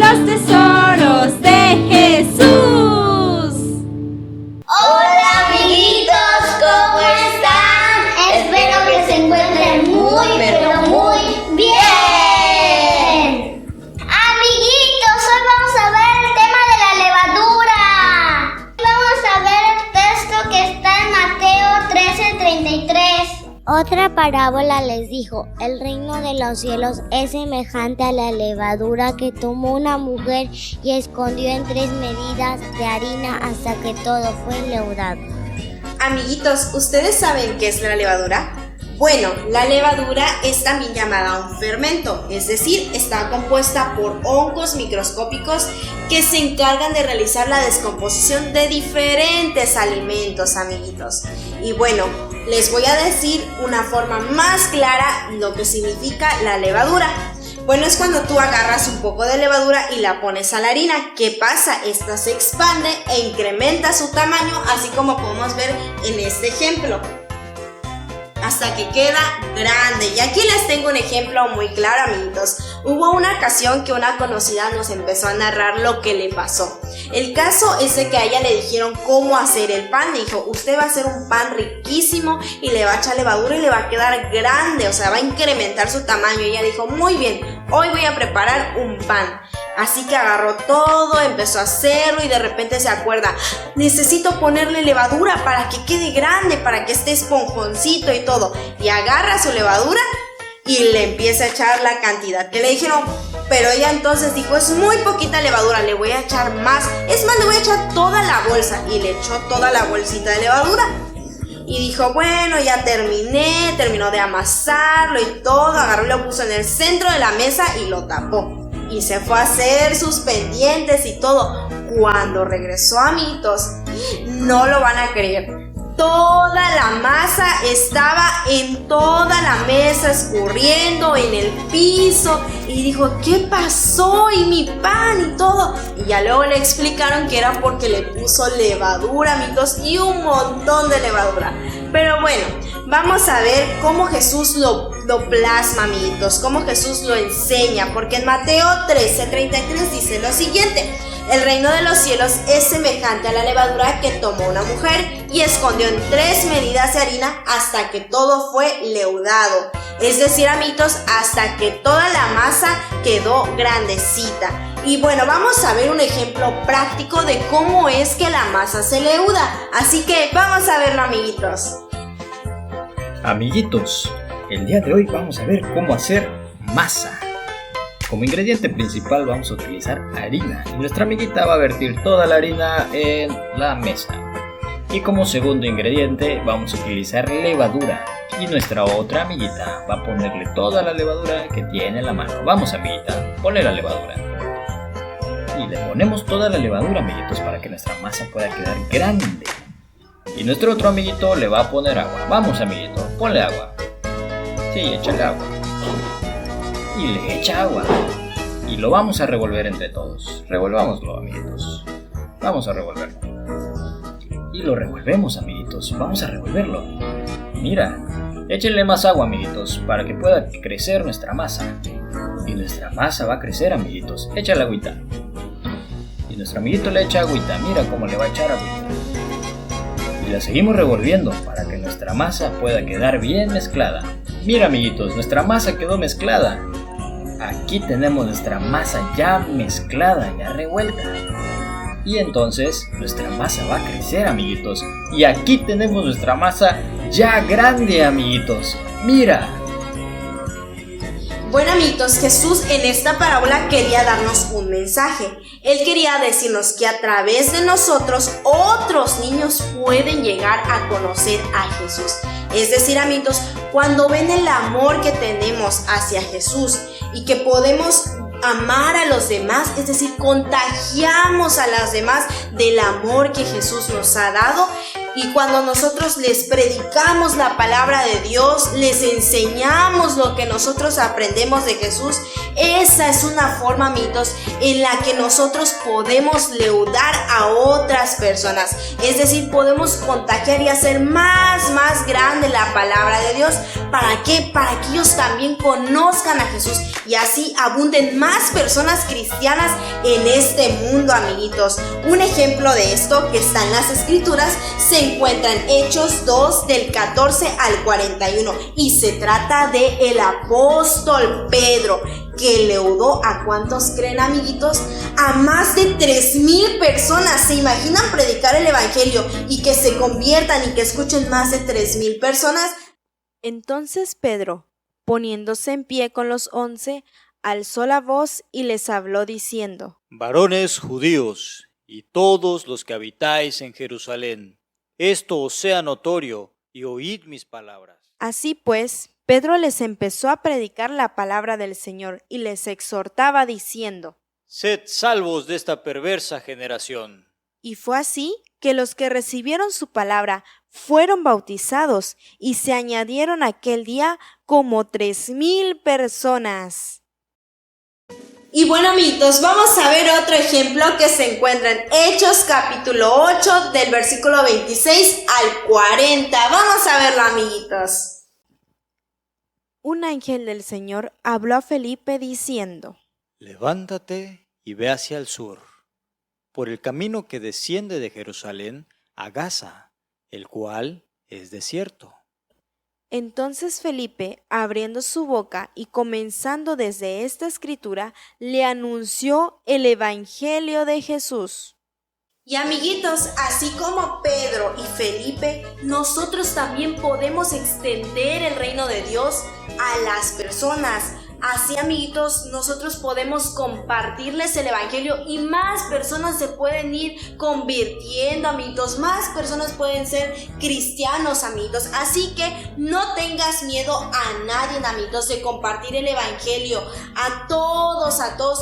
los tesoros de Jesús. Hola amiguitos, ¿cómo están? Espero que se encuentren muy, pero muy bien. Amiguitos, hoy vamos a ver el tema de la levadura. Vamos a ver el texto que está en Mateo 13:33. Otra parábola les dijo: el reino de los cielos es semejante a la levadura que tomó una mujer y escondió en 3 medidas de harina hasta que todo fue leudado. Amiguitos, ¿ustedes saben qué es la levadura? Bueno, la levadura es también llamada un fermento, es decir, está compuesta por hongos microscópicos que se encargan de realizar la descomposición de diferentes alimentos, amiguitos. Y bueno, les voy a decir una forma más clara lo que significa la levadura. Bueno, es cuando tú agarras un poco de levadura y la pones a la harina. ¿Qué pasa? Esta se expande e incrementa su tamaño, así como podemos ver en este ejemplo, hasta que queda grande. Y aquí les tengo un ejemplo muy claro, amiguitos. Hubo una ocasión que una conocida nos empezó a narrar lo que le pasó. El caso es de que a ella le dijeron cómo hacer el pan. Le dijo: usted va a hacer un pan riquísimo y le va a echar levadura y le va a quedar grande, o sea, va a incrementar su tamaño. Y ella dijo: muy bien, hoy voy a preparar un pan. Así que agarró todo, empezó a hacerlo y de repente se acuerda: necesito ponerle levadura para que quede grande, para que esté esponjoncito y todo. Y agarra su levadura y le empieza a echar la cantidad que le dijeron. Pero ella entonces dijo: es muy poquita levadura, le voy a echar más. Es más, le voy a echar toda la bolsa. Y le echó toda la bolsita de levadura. Y dijo: bueno, ya terminó de amasarlo y todo. Agarró y lo puso en el centro de la mesa y lo tapó. Y se fue a hacer sus pendientes y todo. Cuando regresó, amiguitos, no lo van a creer, toda la masa estaba en toda la mesa, escurriendo en el piso. Y dijo: ¿qué pasó? Y mi pan y todo. Y ya luego le explicaron que era porque le puso levadura, amiguitos, y un montón de levadura. Pero bueno, vamos a ver cómo Jesús lo plasma, amiguitos, cómo Jesús lo enseña, porque en Mateo 13:33 dice lo siguiente: el reino de los cielos es semejante a la levadura que tomó una mujer y escondió en 3 medidas de harina hasta que todo fue leudado. Es decir, amiguitos, hasta que toda la masa quedó grandecita. Y bueno, vamos a ver un ejemplo práctico de cómo es que la masa se leuda. Así que vamos a verlo, amiguitos. Amiguitos, el día de hoy vamos a ver cómo hacer masa. Como ingrediente principal vamos a utilizar harina. Nuestra amiguita va a vertir toda la harina en la mesa. Y como segundo ingrediente vamos a utilizar levadura. Y nuestra otra amiguita va a ponerle toda la levadura que tiene en la mano. Vamos, amiguita, ponle la levadura. Y le ponemos toda la levadura, amiguitos, para que nuestra masa pueda quedar grande. Y nuestro otro amiguito le va a poner agua. Vamos, amiguito, ponle agua. Sí, échale agua. Y le echa agua. Y lo vamos a revolver entre todos. Revolvámoslo, amiguitos. Vamos a revolverlo. Y lo revolvemos, amiguitos. Vamos a revolverlo. Mira, échenle más agua, amiguitos, para que pueda crecer nuestra masa. Y nuestra masa va a crecer, amiguitos. Échale agüita. Y nuestro amiguito le echa agüita. Mira cómo le va a echar agüita. Y la seguimos revolviendo para que nuestra masa pueda quedar bien mezclada. Mira, amiguitos, nuestra masa quedó mezclada. Aquí tenemos nuestra masa ya mezclada, ya revuelta. Y entonces nuestra masa va a crecer, amiguitos. Y aquí tenemos nuestra masa ya grande, amiguitos. Mira. Bueno, amiguitos, Jesús en esta parábola quería darnos un mensaje. Él quería decirnos que a través de nosotros otros niños pueden llegar a conocer a Jesús. Es decir, amiguitos, cuando ven el amor que tenemos hacia Jesús y que podemos amar a los demás, es decir, contagiamos a las demás del amor que Jesús nos ha dado. Y cuando nosotros les predicamos la palabra de Dios, les enseñamos lo que nosotros aprendemos de Jesús, Esa es una forma, amiguitos, en la que nosotros podemos leudar a otras personas. Es decir, podemos contagiar y hacer más grande la palabra de Dios. ¿Para qué? Para que ellos también conozcan a Jesús y así abunden más personas cristianas en este mundo, amiguitos. Un ejemplo de esto que está en las Escrituras se encuentra en Hechos 2 del 14 al 41 y se trata de el apóstol Pedro, que leudó a ¿cuántos creen, amiguitos? A más de 3,000 personas. ¿Se imaginan predicar el evangelio y que se conviertan y que escuchen más de 3,000 personas? Entonces Pedro, poniéndose en pie con los 11, alzó la voz y les habló diciendo: Varones judíos y todos los que habitáis en Jerusalén, esto os sea notorio y oíd mis palabras. Así pues, Pedro les empezó a predicar la palabra del Señor y les exhortaba diciendo: Sed salvos de esta perversa generación. Y fue así que los que recibieron su palabra fueron bautizados y se añadieron aquel día como 3,000 personas. Y bueno, amiguitos, vamos a ver otro ejemplo que se encuentra en Hechos capítulo 8 del versículo 26 al 40. Vamos a verlo, amiguitos. Un ángel del Señor habló a Felipe diciendo: Levántate y ve hacia el sur, por el camino que desciende de Jerusalén a Gaza, el cual es desierto. Entonces Felipe, abriendo su boca y comenzando desde esta escritura, le anunció el evangelio de Jesús. Y amiguitos, así como Pedro y Felipe, nosotros también podemos extender el reino de Dios a las personas. Así, amiguitos, nosotros podemos compartirles el evangelio y más personas se pueden ir convirtiendo, amiguitos. Más personas pueden ser cristianos, amiguitos. Así que no tengas miedo a nadie, amiguitos, de compartir el evangelio. A todos.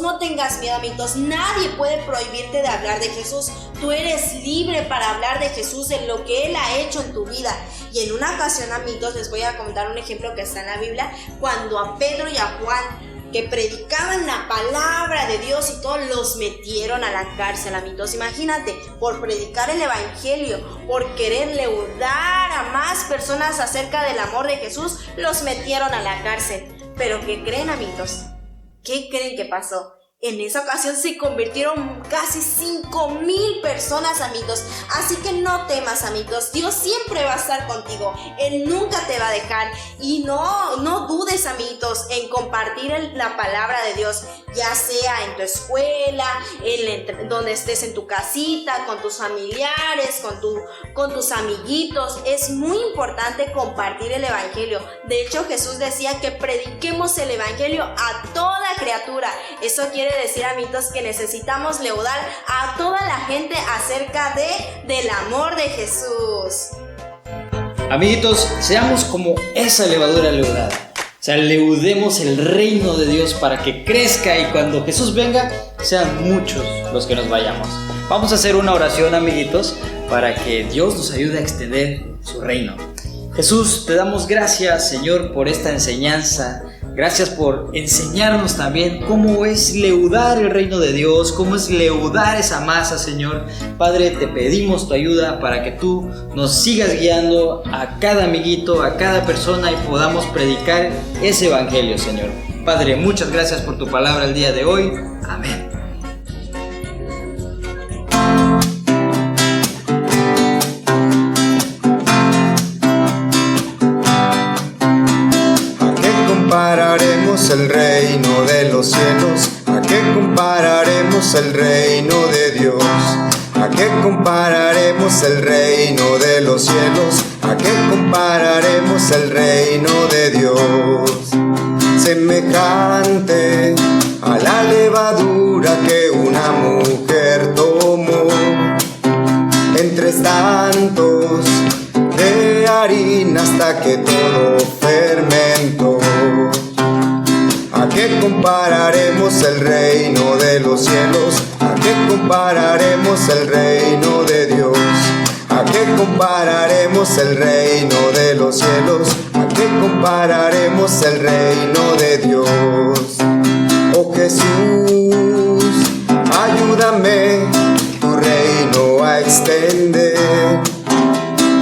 No tengas miedo, amiguitos. Nadie puede prohibirte de hablar de Jesús. Tú eres libre para hablar de Jesús, de lo que Él ha hecho en tu vida. Y en una ocasión, amiguitos, les voy a contar un ejemplo que está en la Biblia, cuando a Pedro y a Juan, que predicaban la palabra de Dios y todos los metieron a la cárcel, amiguitos. Imagínate, por predicar el evangelio, por querer leudar a más personas acerca del amor de Jesús, los metieron a la cárcel. Pero ¿qué creen, amiguitos? ¿Qué creen que pasó? En esa ocasión se convirtieron casi 5,000 personas, amigos. Así que no temas, amigos. Dios siempre va a estar contigo. Él nunca te va a dejar. Y no dudes, amigos, en compartir la palabra de Dios. Ya sea en tu escuela, donde estés en tu casita, con tus familiares, con tus amiguitos. Es muy importante compartir el evangelio. De hecho, Jesús decía que prediquemos el evangelio a toda criatura. Eso quiere decir, amigos, que necesitamos leudar a toda la gente acerca del amor de Jesús. Amiguitos, seamos como esa levadura leudada. O sea, leudemos el reino de Dios para que crezca y cuando Jesús venga, sean muchos los que nos vayamos. Vamos a hacer una oración, amiguitos, para que Dios nos ayude a extender su reino. Jesús, te damos gracias, Señor, por esta enseñanza. Gracias por enseñarnos también cómo es leudar el reino de Dios, cómo es leudar esa masa, Señor. Padre, te pedimos tu ayuda para que tú nos sigas guiando a cada amiguito, a cada persona y podamos predicar ese evangelio, Señor. Padre, muchas gracias por tu palabra el día de hoy. Amén. Compararemos el reino de los cielos, ¿a qué compararemos el reino de Dios? ¿A qué compararemos el reino de los cielos? ¿A qué compararemos el reino de Dios? Semejante a la levadura que una mujer tomó entre tantos de harina hasta que todo fermentó. ¿A qué compararemos el reino de los cielos? ¿A qué compararemos el reino de Dios? ¿A qué compararemos el reino de los cielos? ¿A qué compararemos el reino de Dios? Jesús, ayúdame tu reino a extender,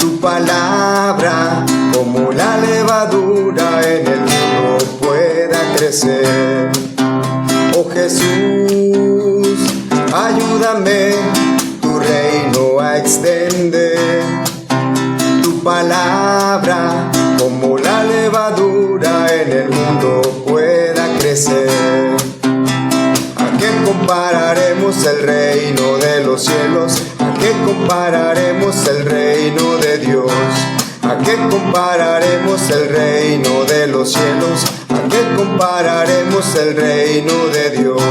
tu palabra como la levadura en el mundo pueda crecer. Oh Jesús, ayúdame tu reino a extender, tu palabra como la levadura en el mundo pueda crecer. ¿A qué compararemos el reino de los cielos? ¿A qué compararemos el reino de Dios? ¿A qué compararemos el reino de los cielos? ¿A qué compararemos el reino de Dios?